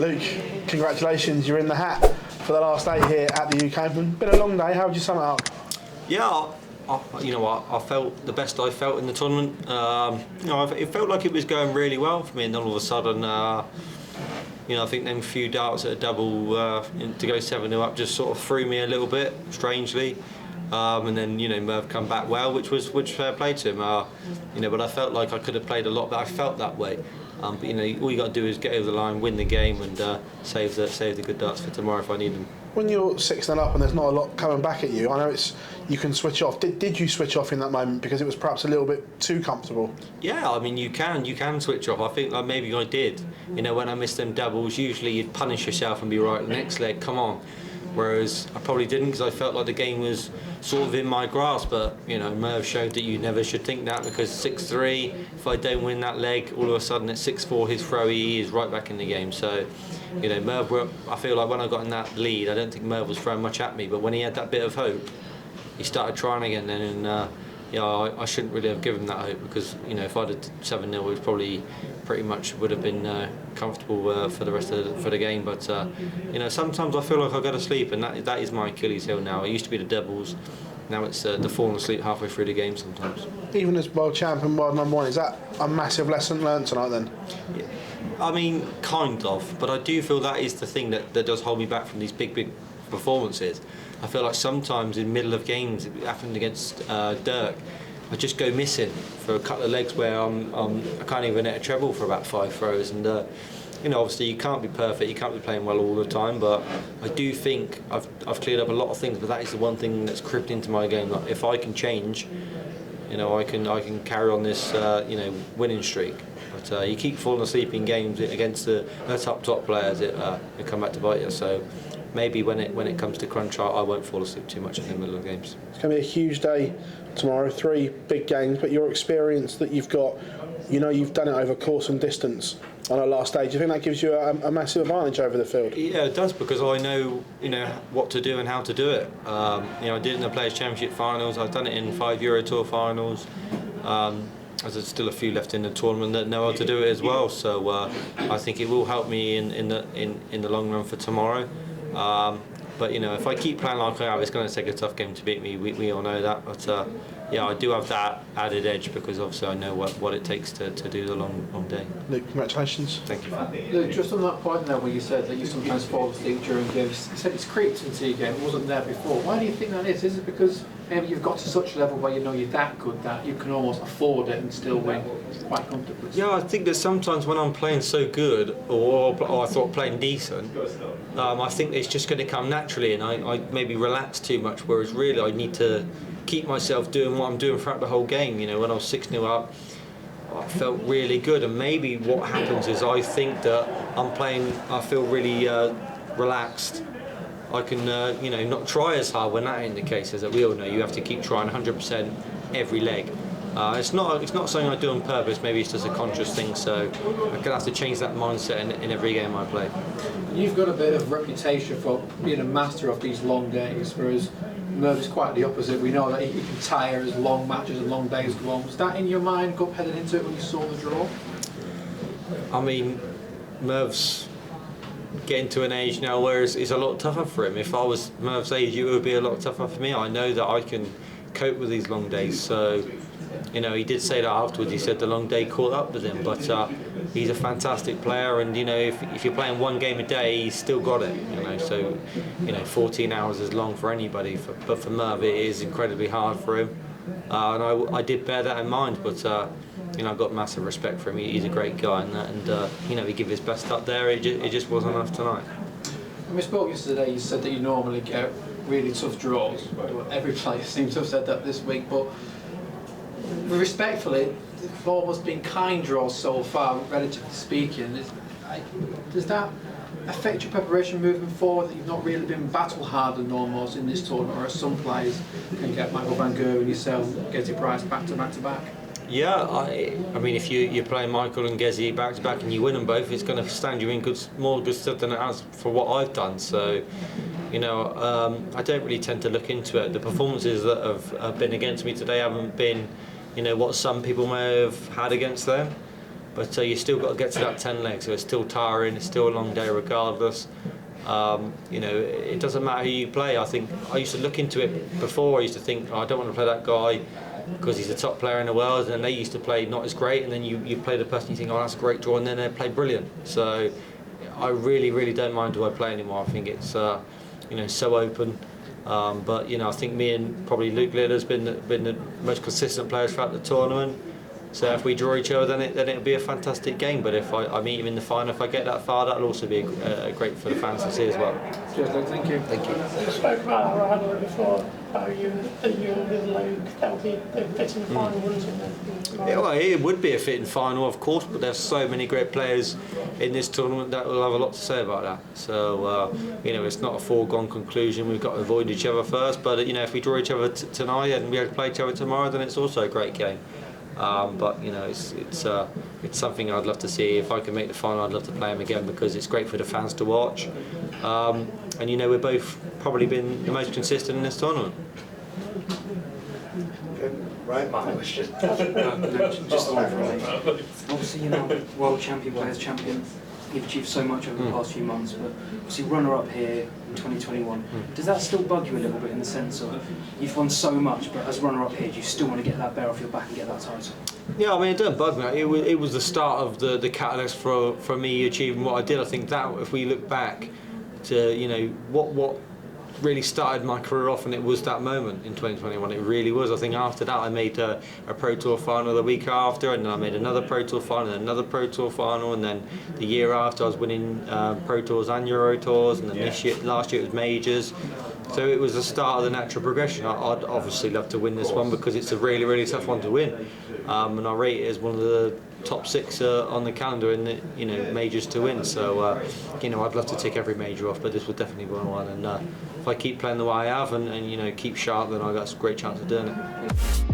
Luke, congratulations, you're in the hat for the last 8 here at the UK Open. Been a long day, how would you sum it up? Yeah, I felt the best I felt in the tournament. It felt like it was going really well for me, and then all of a sudden, I think them few darts at a double to go 7-0 up just sort of threw me a little bit, strangely. And then Merv come back well, which fair play to him. But I felt like I could have played a lot, but I felt that way. But all you got to do is get over the line, win the game, and save the good darts for tomorrow if I need them. When you're 6-0 up and there's not a lot coming back at you, I know you can switch off. Did you switch off in that moment because it was perhaps a little bit too comfortable? Yeah, I mean you can switch off. I think like maybe I did. When I missed them doubles, usually you'd punish yourself and be right. The next leg, come on. Whereas I probably didn't because I felt like the game was sort of in my grasp. But Merv showed that you never should think that, because 6-3, if I don't win that leg, all of a sudden at 6-4 his throw he is right back in the game. So Merv, I feel like when I got in that lead, I don't think Merv was throwing much at me, but when he had that bit of hope, he started trying again then, and I shouldn't really have given him that hope, because if I'd have 7-0 it probably pretty much would have been comfortable for the rest of the game. But sometimes I feel like I go to sleep, and that is my Achilles heel now. It used to be the doubles, now it's the falling asleep halfway through the game sometimes. Even as world champ and world number 1, is that a massive lesson learned tonight then? Yeah. I mean, kind of, but I do feel that is the thing that does hold me back from these big performances. I feel like sometimes in the middle of games, it happened against Dirk, I just go missing for a couple of legs where I can't even hit a treble for about 5 throws, and obviously you can't be perfect, you can't be playing well all the time, but I do think I've cleared up a lot of things, but that is the one thing that's crept into my game. Like, if I can change, I can carry on this winning streak. But you keep falling asleep in games against the top players, it come back to bite you. So maybe when it comes to crunch, I won't fall asleep too much in the middle of games. It's going to be a huge day tomorrow, 3 big games, but your experience that you've got, you've done it over course and distance on our last day. Do you think that gives you a massive advantage over the field? Yeah, it does, because I know what to do and how to do it. I did it in the Players' Championship finals. I've done it in 5 Euro Tour finals. There's still a few left in the tournament that know how to do it as well. So I think it will help me in the long run for tomorrow. But if I keep playing like I have, it's going to take a tough game to beat me. We all know that. But I do have that added edge, because obviously I know what it takes to do the long day. Luke, congratulations. Thank you. Luke, just on that point there where you said that you sometimes fall asleep during games, you said it's creeped into your game, it wasn't there before. Why do you think that is? Is it because maybe you've got to such a level where you're that good that you can almost afford it and still win quite comfortably? Yeah, I think that sometimes when I'm playing so good, or I thought playing decent, I think it's just going to come naturally, and I maybe relax too much, whereas really I need to keep myself doing what I'm doing throughout the whole game. When I was 6-0 up, I felt really good, and maybe what happens is I think that I feel really relaxed. I can not try as hard, when that ain't the case, as that we all know you have to keep trying 100% every leg. It's not something I do on purpose, maybe it's just a conscious thing, so I'm going to have to change that mindset in every game I play. You've got a bit of reputation for being a master of these long days, whereas Merv is quite the opposite. We know that he can tire as long matches and long days go on. Was that in your mind heading into it when you saw the draw? I mean, Merv's getting to an age now where it's a lot tougher for him. If I was Merv's age, it would be a lot tougher for me. I know that I can cope with these long days, so he did say that afterwards. He said the long day caught up with him, but he's a fantastic player, and if you're playing 1 game a day, he's still got it. So 14 hours is long for anybody, but for Merv it is incredibly hard for him, and I did bear that in mind. But I've got massive respect for him. He's a great guy, and he gave his best up there. It just wasn't enough tonight. When we spoke yesterday, you said that you normally get really tough draws. Every player seems to have said that this week, but respectfully, it's almost been kind draws so far, relatively speaking. Does that affect your preparation moving forward, that you've not really been battle hardened almost in this tournament, or some players can get Michael Van Gerwen and yourself, Gezi Price back to back? Yeah, I mean, if you're playing Michael and Gezi back to back and you win them both, it's going to stand you in more good stuff than it has for what I've done. So, I don't really tend to look into it. The performances that have been against me today haven't been, what some people may have had against them. but you still got to get to that 10 legs, so it's still tiring, it's still a long day regardless. You know, it doesn't matter who you play. I think I used to look into it before. I used to think, oh, I don't want to play that guy because he's a top player in the world, and they used to play not as great, and then you play the person you think, oh, that's a great draw, and then they play brilliant. So I really don't mind who I play anymore. I think it's you know, so open. But you know, I think me and probably Luke Littler's been the most consistent players throughout the tournament. So if we draw each other, then it'll be a fantastic game. But if I meet him in the final, if I get that far, that'll also be great for the fans to see as well. Cheers, Luke. Thank you. Thank you. You spoke about our rivalry before, about you with Luke. That would be a fitting final, wouldn't it? Yeah, well, it would be a fitting final, of course, but there's so many great players in this tournament that will have a lot to say about that. So, you know, it's not a foregone conclusion. We've got to avoid each other first, but you know, if we draw each other tonight and we have to play each other tomorrow, then it's also a great game. But you know, it's something I'd love to see. If I can make the final, I'd love to play him again because it's great for the fans to watch. And you know, we've both probably been the most consistent in this tournament. Right, my question. Just the one from me. Obviously, you know, world champion, players champion. You've achieved so much over the past few months, but obviously runner-up here in 2021. Does that still bug you a little bit in the sense of you've won so much, but as runner-up here, do you still want to get that bear off your back and get that title? Yeah, I mean, it doesn't bug me. It was the start of the catalyst for me achieving what I did. I think that if we look back to, you know, what really started my career off, and it was that moment in 2021. It really was. I think after that I made a Pro Tour final the week after, and then I made another Pro Tour final, and another Pro Tour final, and then the year after I was winning Pro Tours and Euro Tours, and then last year it was majors. So it was the start of the natural progression. I'd obviously love to win this one because it's a really tough one to win, and I rate it as one of the top 6 on the calendar in the, you know, majors to win. So you know, I'd love to tick every major off, but this would definitely be one. And if I keep playing the way I have and you know, keep sharp, then I've got a great chance of doing it.